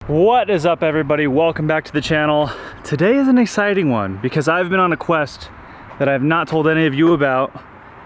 What is up, everybody? Welcome back to the channel. Today is an exciting one because I've been on a quest that I've not told any of you about,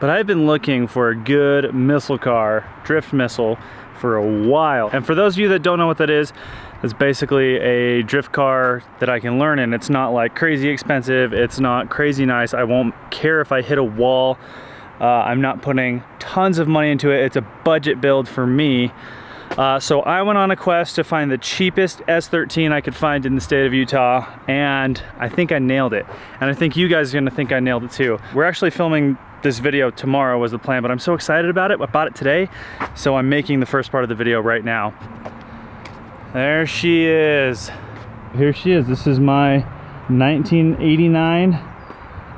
but I've been looking for a good missile car, drift missile, for a while. And for those of you that don't know what that is, it's basically a drift car that I can learn in. It's not like crazy expensive, it's not crazy nice. I won't care if I hit a wall. I'm not putting tons of money into it. It's a budget build for me. So I went on a quest to find the cheapest S13 I could find in the state of Utah, and I think I nailed it. And I think you guys are gonna think I nailed it too. We're actually filming this video tomorrow was the plan, but I'm so excited about it. I bought it today, so I'm making the first part of the video right now. There she is. Here she is. This is my 1989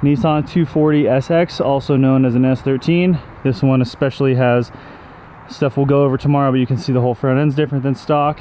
Nissan 240 SX, also known as an S13. This one especially has stuff we'll go over tomorrow, but you can see the whole front end's different than stock.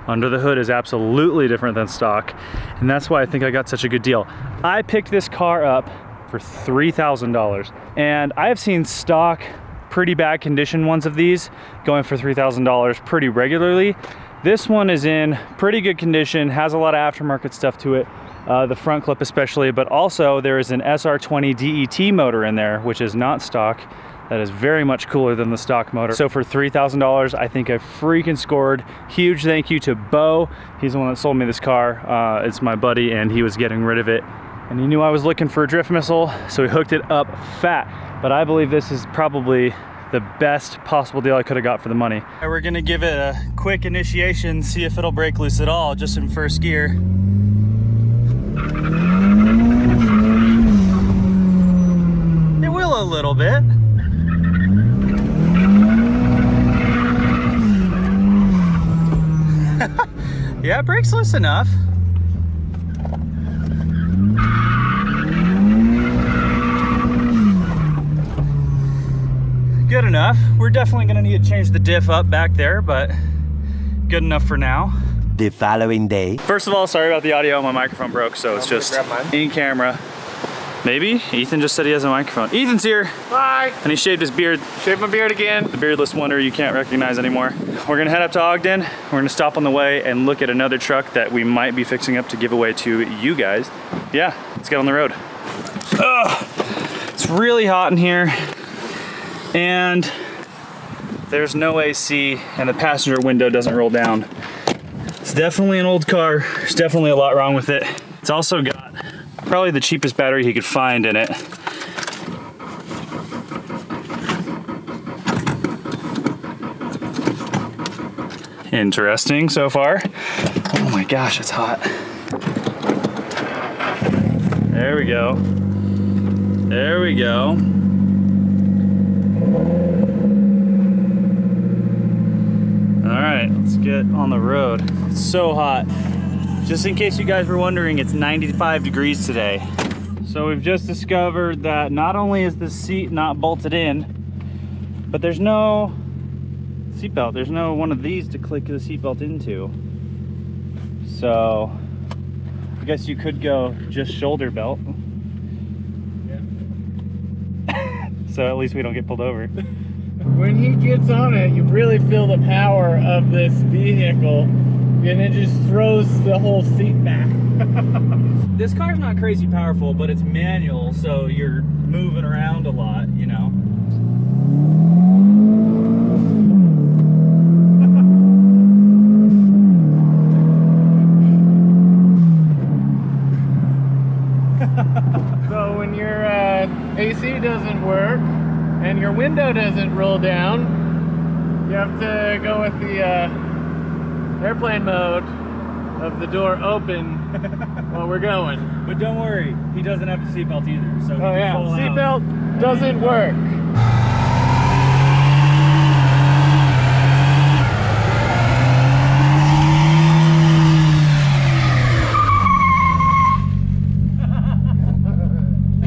Under the hood is absolutely different than stock, and that's why I think I got such a good deal. I picked this car up for $3,000, and I've seen stock, pretty bad condition ones of these going for $3,000 pretty regularly. This one is in pretty good condition, has a lot of aftermarket stuff to it, the front clip especially, but also there is an SR20DET motor in there, which is not stock. That is very much cooler than the stock motor. So for $3,000, I think I freaking scored. Huge thank you to Bo. He's the one that sold me this car. It's my buddy, and he was getting rid of it. And he knew I was looking for a drift missile, so he hooked it up fat. But I believe this is probably the best possible deal I could have got for the money. We're gonna give it a quick initiation, see if it'll break loose at all, just in first gear. It will a little bit. Yeah, it breaks loose enough. Good enough. We're definitely gonna need to change the diff up back there, but good enough for now. The following day. First of all, sorry about the audio. My microphone broke, so it's just in camera. Maybe? Ethan just said he has a microphone. Ethan's here. Hi. And he shaved his beard. Shaved my beard again. The beardless wonder you can't recognize anymore. We're gonna head up to Ogden. We're gonna stop on the way and look at another truck that we might be fixing up to give away to you guys. Yeah, let's get on the road. Ugh, it's really hot in here, and there's no AC, and the passenger window doesn't roll down. It's definitely an old car. There's definitely a lot wrong with it. It's also got probably the cheapest battery he could find in it. Interesting so far. Oh my gosh, it's hot. There we go. There we go. All right, let's get on the road. It's so hot. Just in case you guys were wondering, it's 95 degrees today. So we've just discovered that not only is the seat not bolted in, but there's no seatbelt. There's no one of these to click the seatbelt into. So I guess you could go just shoulder belt. Yeah. So at least we don't get pulled over. When he gets on it, you really feel the power of this vehicle, and it just throws the whole seat back. This car's not crazy powerful, but it's manual, so you're moving around a lot, you know. So when your AC doesn't work and your window doesn't roll down, you have to go with the airplane mode of the door open while we're going. But don't worry, he doesn't have a seatbelt either. So oh yeah, seatbelt doesn't work.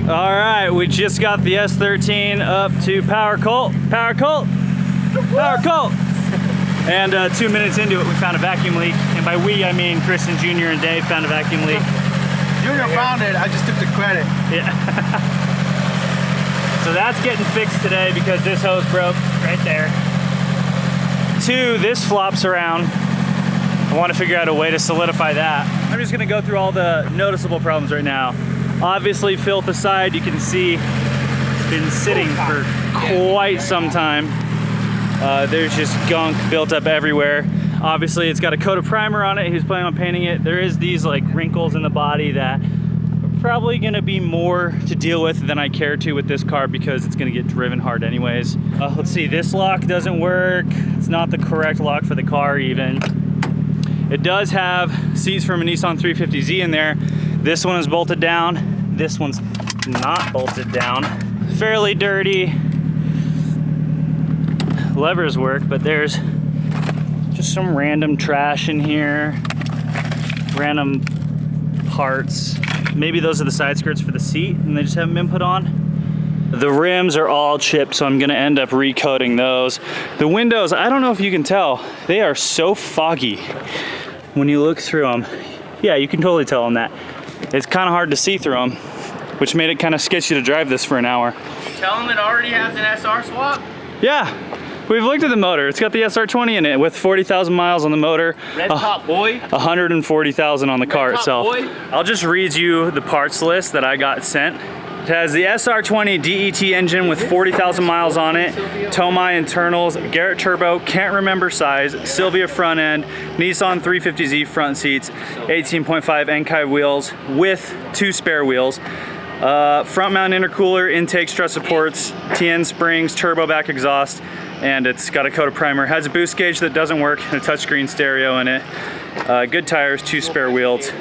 All right, we just got the S13 up to Power Colt. Power Colt! Power Colt! And 2 minutes into it, we found a vacuum leak. And by we, I mean Kristen Jr. and Dave found a vacuum leak. Junior found it, I just took the credit. Yeah. So that's getting fixed today because this hose broke right there. 2, this flops around I want to figure out a way to solidify that. I'm just gonna go through all the noticeable problems right now. Obviously, filth aside, you can see it's been sitting for quite some time. There's just gunk built up everywhere. Obviously, it's got a coat of primer on it. He's planning on painting it. There is these like wrinkles in the body that are probably gonna be more to deal with than I care to with this car because it's gonna get driven hard anyways. Let's see, this lock doesn't work. It's not the correct lock for the car even. It does have seats from a Nissan 350Z in there. This one is bolted down. This one's not bolted down. Fairly dirty. Levers work, but there's just some random trash in here. Random parts. Maybe those are the side skirts for the seat and they just haven't been put on. The rims are all chipped, so I'm gonna end up recoating those. The windows, I don't know if you can tell, they are so foggy when you look through them. Yeah, you can totally tell on that. It's kind of hard to see through them, which made it kind of sketchy to drive this for an hour. Tell them it already has an SR swap? Yeah, we've looked at the motor. It's got the SR20 in it with 40,000 miles on the motor. Red top boy. 140,000 on the car itself. Boy. I'll just read you the parts list that I got sent. It has the SR20DET engine with 40,000 miles on it, Tomei internals, Garrett turbo, can't remember size, Silvia front end, Nissan 350Z front seats, 18.5 Enkai wheels with 2 spare wheels, front mount intercooler, intake strut supports, TN springs, turbo back exhaust, and it's got a coat of primer. Has a boost gauge that doesn't work, and a touchscreen stereo in it. Good tires, 2 spare wheels.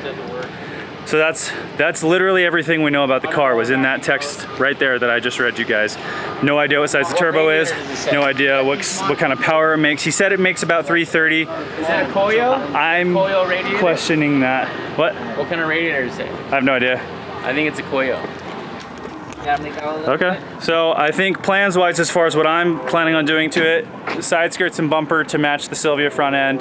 So that's literally everything we know about the car was in that text right there that I just read you guys. No idea what size the turbo is, no idea what kind of power it makes. He said it makes about 330. Is that a Koyo? I'm Koyo radiator? questioning that. What? What kind of radiator is it? I have no idea. I think it's a Koyo. Okay, so I think plans wise as far as what I'm planning on doing to it, side skirts and bumper to match the Silvia front end,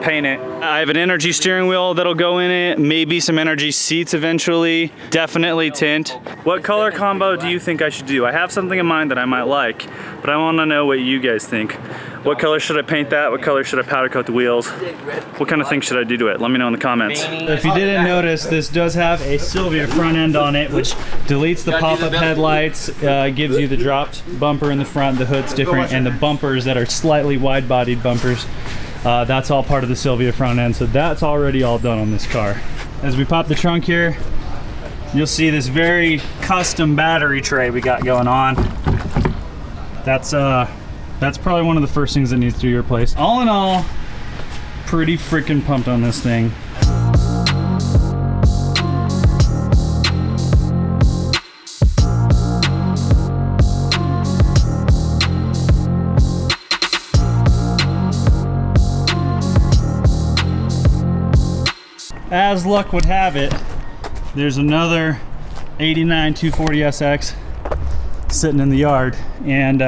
paint it. I have an energy steering wheel that'll go in it, maybe some energy seats eventually, definitely tint. What color combo do you think I should do? I have something in mind that I might like, but I want to know what you guys think. What color should I paint that? What color should I powder coat the wheels? What kind of thing should I do to it? Let me know in the comments. If you didn't notice, this does have a Silvia front end on it, which deletes the pop-up headlights, gives you the dropped bumper in the front, the hood's different, and the bumpers that are slightly wide-bodied bumpers. That's all part of the Silvia front end, so that's already all done on this car. As we pop the trunk here, you'll see this very custom battery tray we got going on. That's probably one of the first things that needs to be replaced. All in all, pretty freaking pumped on this thing. As luck would have it, there's another 89 240SX sitting in the yard, and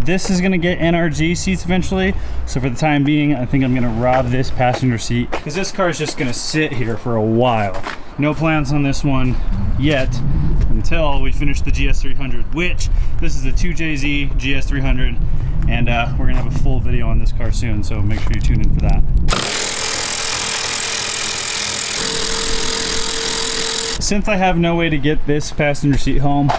this is gonna get NRG seats eventually. So for the time being, I think I'm gonna rob this passenger seat because this car is just gonna sit here for a while. No plans on this one yet until we finish the GS300, which this is a 2JZ GS300, and we're gonna have a full video on this car soon, so make sure you tune in for that. Since I have no way to get this passenger seat home,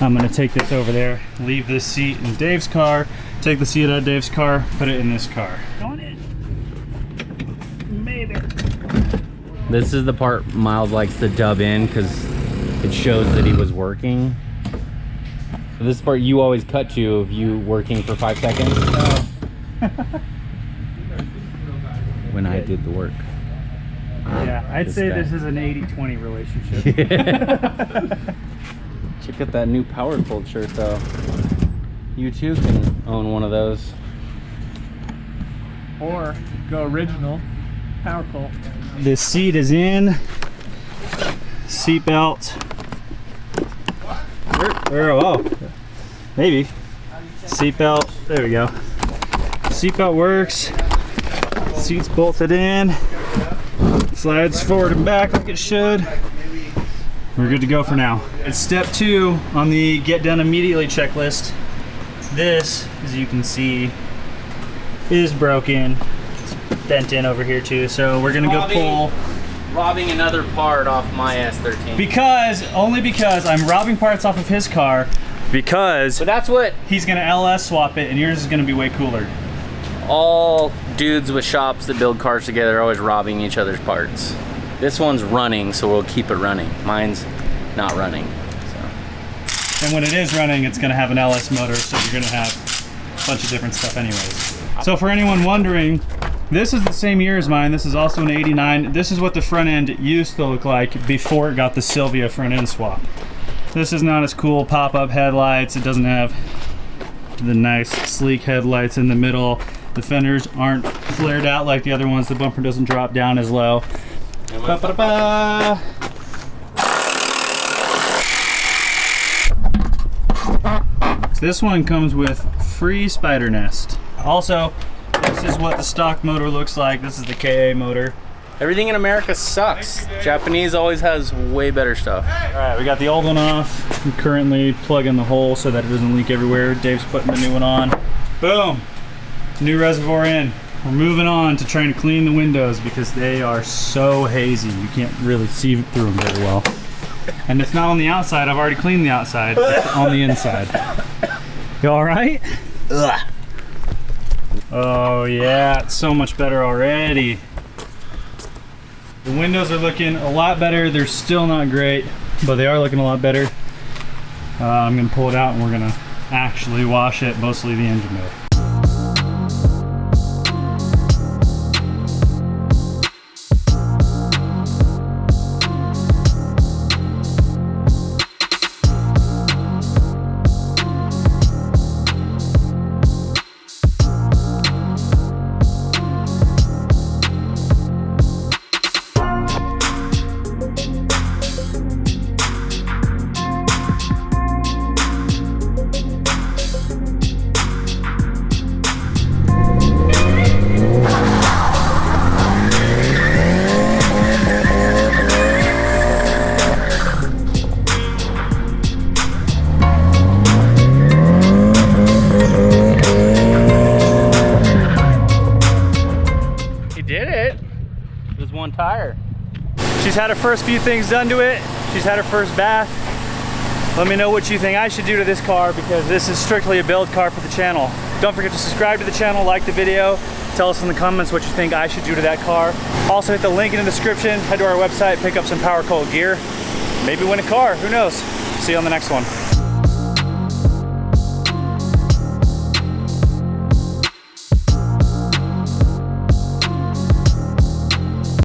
I'm gonna take this over there, leave this seat in Dave's car, take the seat out of Dave's car, put it in this car. On it. Made it. This is the part Miles likes to dub in because it shows that he was working. So this part you always cut to of you working for 5 seconds. When I did the work. Yeah, I'd say guy. this is an 80-20 relationship. Check out that new Power Cold shirt though. You too can own one of those. Or go original. Power Colt. This seat is in. Seat belt. Oh, maybe. Seat belt. There we go. Seat belt works. Seat's bolted in. Slides forward and back like it should. We're good to go for now. It's step 2 on the get done immediately checklist. This, as you can see, is broken. It's bent in over here too. So we're gonna go pull. Robbing another part off my S13. Only because I'm robbing parts off of his car because But that's what he's gonna LS swap it and yours is gonna be way cooler. all dudes with shops that build cars together are always robbing each other's parts. This one's running, so we'll keep it running. Mine's not running. So. And when it is running, it's gonna have an LS motor, so you're gonna have a bunch of different stuff anyways. So for anyone wondering, this is the same year as mine. This is also an 89. This is what the front end used to look like before it got the Sylvia front end swap. This is not as cool pop-up headlights. It doesn't have the nice sleek headlights in the middle. The fenders aren't flared out like the other ones. The bumper doesn't drop down as low. Ba-ba-da-ba. So this one comes with free spider nest. Also, this is what the stock motor looks like. This is the KA motor. Everything in America sucks. Japanese always has way better stuff. All right, we got the old one off. I'm currently plugging the hole so that it doesn't leak everywhere. Dave's putting the new one on. Boom, new reservoir in. We're moving on to trying to clean the windows because they are so hazy. You can't really see through them very well. And it's not on the outside. I've already cleaned the outside. It's on the inside. You all right? Ugh. Oh yeah, it's so much better already. The windows are looking a lot better. They're still not great, but they are looking a lot better. I'm gonna pull it out and we're gonna actually wash it, mostly the engine bay. One tire. She's had her first few things done to it. She's had her first bath. Let me know what you think I should do to this car because this is strictly a build car for the channel. Don't forget to subscribe to the channel, like the video, tell us in the comments what you think I should do to that car. Also hit the link in the description, head to our website, pick up some Power Cold gear, maybe win a car, who knows. See you on the next one.